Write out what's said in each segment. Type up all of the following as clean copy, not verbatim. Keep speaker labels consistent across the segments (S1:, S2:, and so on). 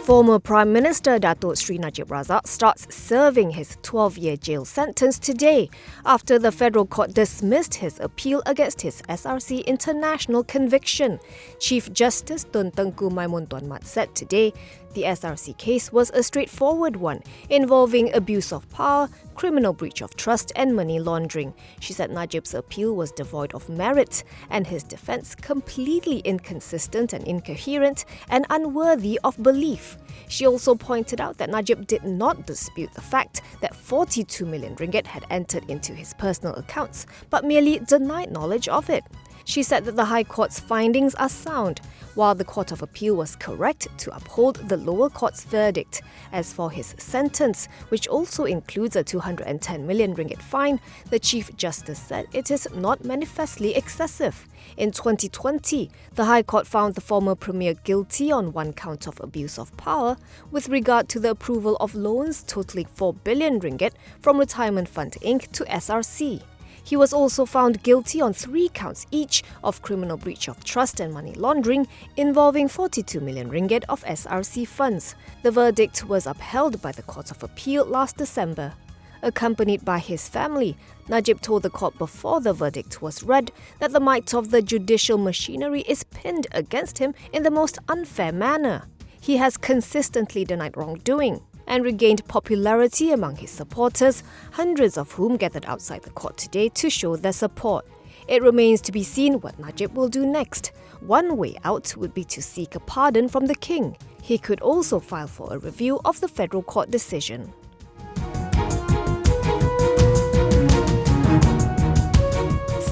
S1: Former Prime Minister Datuk Seri Najib Razak starts serving his 12-year jail sentence today after the federal court dismissed his appeal against his SRC International conviction. Chief Justice Tun Tengku Maimun Tuan Mat said today the SRC case was a straightforward one involving abuse of power, criminal breach of trust and money laundering. She said Najib's appeal was devoid of merit and his defence completely inconsistent and incoherent and unworthy of belief. She also pointed out that Najib did not dispute the fact that 42 million ringgit had entered into his personal accounts, but merely denied knowledge of it. She said that the High Court's findings are sound, while the Court of Appeal was correct to uphold the lower court's verdict. As for his sentence, which also includes a 210 million ringgit fine, the Chief Justice said it is not manifestly excessive. In 2020, the High Court found the former Premier guilty on one count of abuse of power with regard to the approval of loans totaling 4 billion ringgit from Retirement Fund Inc. to SRC. He was also found guilty on 3 counts each of criminal breach of trust and money laundering involving 42 million ringgit of SRC funds. The verdict was upheld by the Court of Appeal last December. Accompanied by his family, Najib told the court before the verdict was read that the might of the judicial machinery is pinned against him in the most unfair manner. He has consistently denied wrongdoing and regained popularity among his supporters, hundreds of whom gathered outside the court today to show their support. It remains to be seen what Najib will do next. One way out would be to seek a pardon from the king. He could also file for a review of the federal court decision.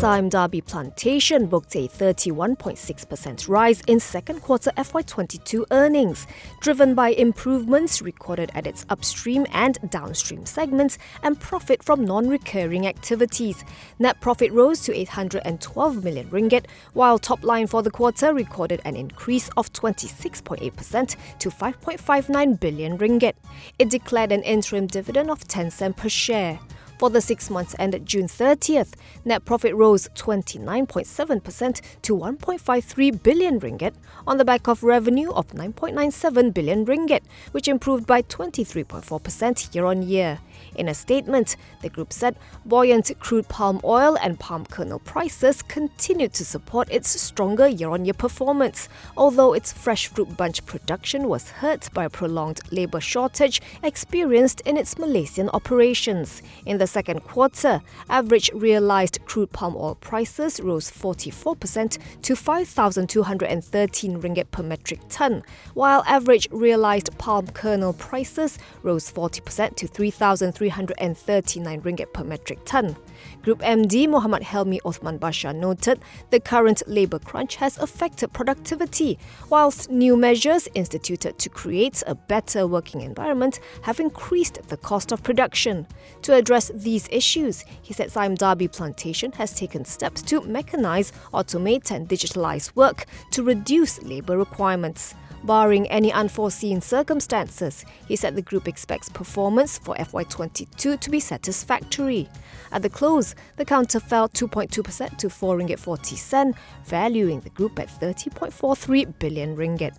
S1: Sime Darby Plantation booked a 31.6% rise in second quarter FY22 earnings, driven by improvements recorded at its upstream and downstream segments and profit from non-recurring activities. Net profit rose to 812 million ringgit, while top line for the quarter recorded an increase of 26.8% to 5.59 billion ringgit. It declared an interim dividend of 10 cents per share. For the 6 months ended June 30th, net profit rose 29.7% to 1.53 billion ringgit on the back of revenue of 9.97 billion ringgit, which improved by 23.4% year-on-year. In a statement, the group said buoyant crude palm oil and palm kernel prices continued to support its stronger year-on-year performance, although its fresh fruit bunch production was hurt by a prolonged labour shortage experienced in its Malaysian operations. In the second quarter, average realised crude palm oil prices rose 44% to 5,213 ringgit per metric tonne, while average realised palm kernel prices rose 40% to 3,339 ringgit per metric tonne. Group MD Muhammad Helmi Othman Bashar noted the current labour crunch has affected productivity, whilst new measures instituted to create a better working environment have increased the cost of production. To address these issues, he said Sime Darby Plantation has taken steps to mechanise, automate and digitalise work to reduce labour requirements. Barring any unforeseen circumstances, he said the group expects performance for FY22 to be satisfactory. At the close, the counter fell 2.2% to 4.40 ringgit, valuing the group at 30.43 billion ringgit.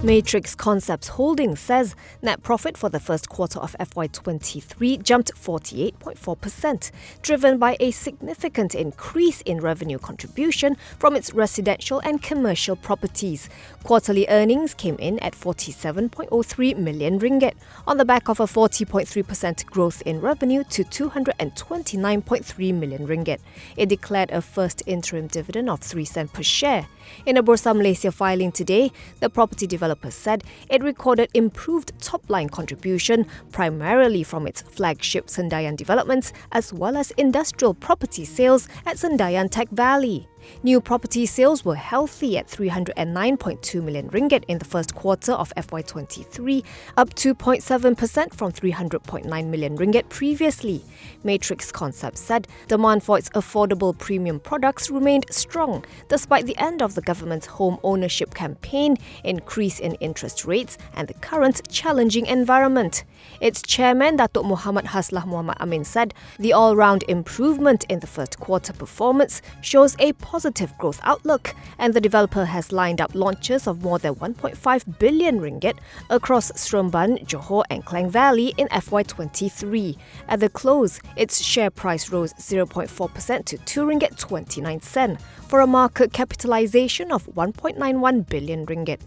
S1: Matrix Concepts Holdings says net profit for the first quarter of FY23 jumped 48.4%, driven by a significant increase in revenue contribution from its residential and commercial properties. Quarterly earnings came in at 47.03 million ringgit, on the back of a 40.3% growth in revenue to 229.3 million ringgit. It declared a first interim dividend of 3 cents per share. In a Bursa Malaysia filing today, the property developer said it recorded improved top-line contribution primarily from its flagship Sendayan developments as well as industrial property sales at Sendayan Tech Valley. New property sales were healthy at 309.2 million ringgit in the first quarter of FY23, up 2.7% from 300.9 million ringgit previously. Matrix Concepts said demand for its affordable premium products remained strong despite the end of the government's home ownership campaign, increase in interest rates and the current challenging environment. Its chairman, Datuk Muhammad Haslah Muhammad Amin said the all-round improvement in the first quarter performance shows a positive growth outlook, and the developer has lined up launches of more than 1.5 billion ringgit across Seremban, Johor and Klang Valley in FY23. At the close, its share price rose 0.4% to 2 ringgit 29 cent for a market capitalization of 1.91 billion ringgit.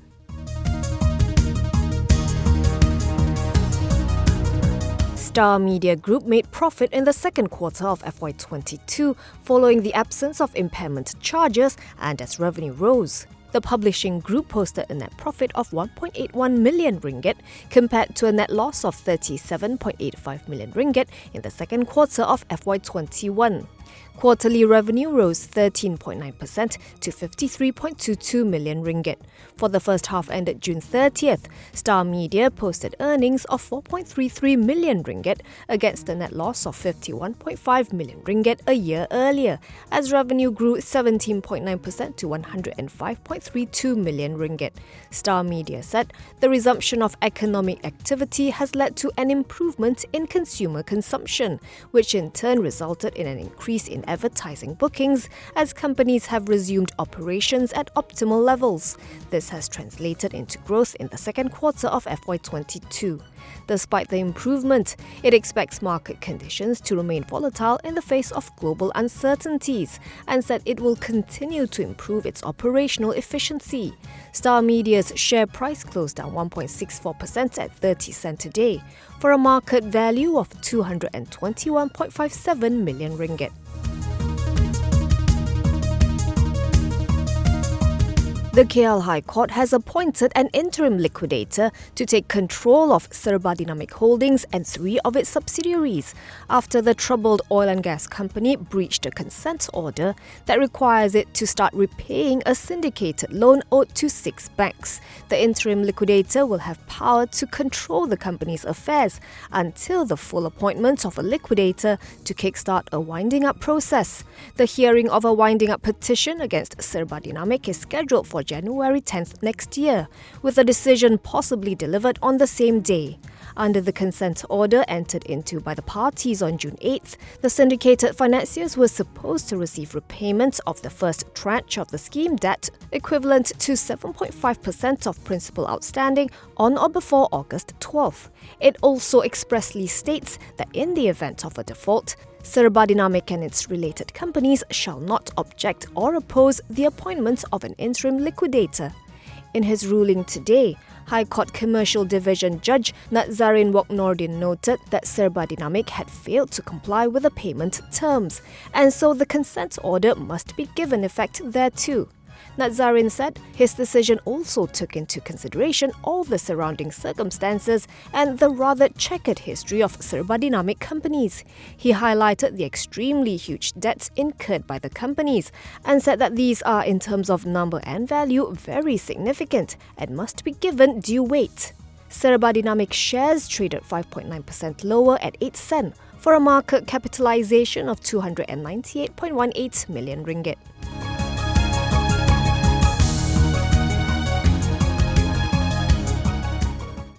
S1: Star Media Group made profit in the second quarter of FY22 following the absence of impairment charges and as revenue rose. The publishing group posted a net profit of 1.81 million ringgit compared to a net loss of 37.85 million ringgit in the second quarter of FY21. Quarterly revenue rose 13.9% to 53.22 million ringgit. For the first half ended June 30th, Star Media posted earnings of 4.33 million ringgit against a net loss of 51.5 million ringgit a year earlier, as revenue grew 17.9% to 105.32 million ringgit. Star Media said the resumption of economic activity has led to an improvement in consumer consumption, which in turn resulted in an increase in advertising bookings as companies have resumed operations at optimal levels. This has translated into growth in the second quarter of FY22. Despite the improvement, it expects market conditions to remain volatile in the face of global uncertainties and said it will continue to improve its operational efficiency. Star Media's share price closed down 1.64% at 30 cents today for a market value of 221.57 million ringgit. The KL High Court has appointed an interim liquidator to take control of Cerebral Dynamic Holdings and 3 of its subsidiaries after the troubled oil and gas company breached a consent order that requires it to start repaying a syndicated loan owed to 6 banks. The interim liquidator will have power to control the company's affairs until the full appointment of a liquidator to kickstart a winding-up process. The hearing of a winding-up petition against Cerebral Dynamic is scheduled for January 10th next year, with a decision possibly delivered on the same day. Under the consent order entered into by the parties on June 8th, the syndicated financiers were supposed to receive repayment of the first tranche of the scheme debt, equivalent to 7.5% of principal outstanding, on or before August 12th. It also expressly states that in the event of a default, Cerebral Dynamic and its related companies shall not object or oppose the appointment of an interim liquidator. In his ruling today, High Court Commercial Division Judge Nazarin Wok Nordin noted that Cerebral Dynamic had failed to comply with the payment terms, and so the consent order must be given effect thereto. Nazarin said his decision also took into consideration all the surrounding circumstances and the rather checkered history of Cerebral Dynamic companies. He highlighted the extremely huge debts incurred by the companies and said that these are, in terms of number and value, very significant and must be given due weight. Cerebral Dynamic shares traded 5.9% lower at 8 cents for a market capitalization of 298.18 million ringgit.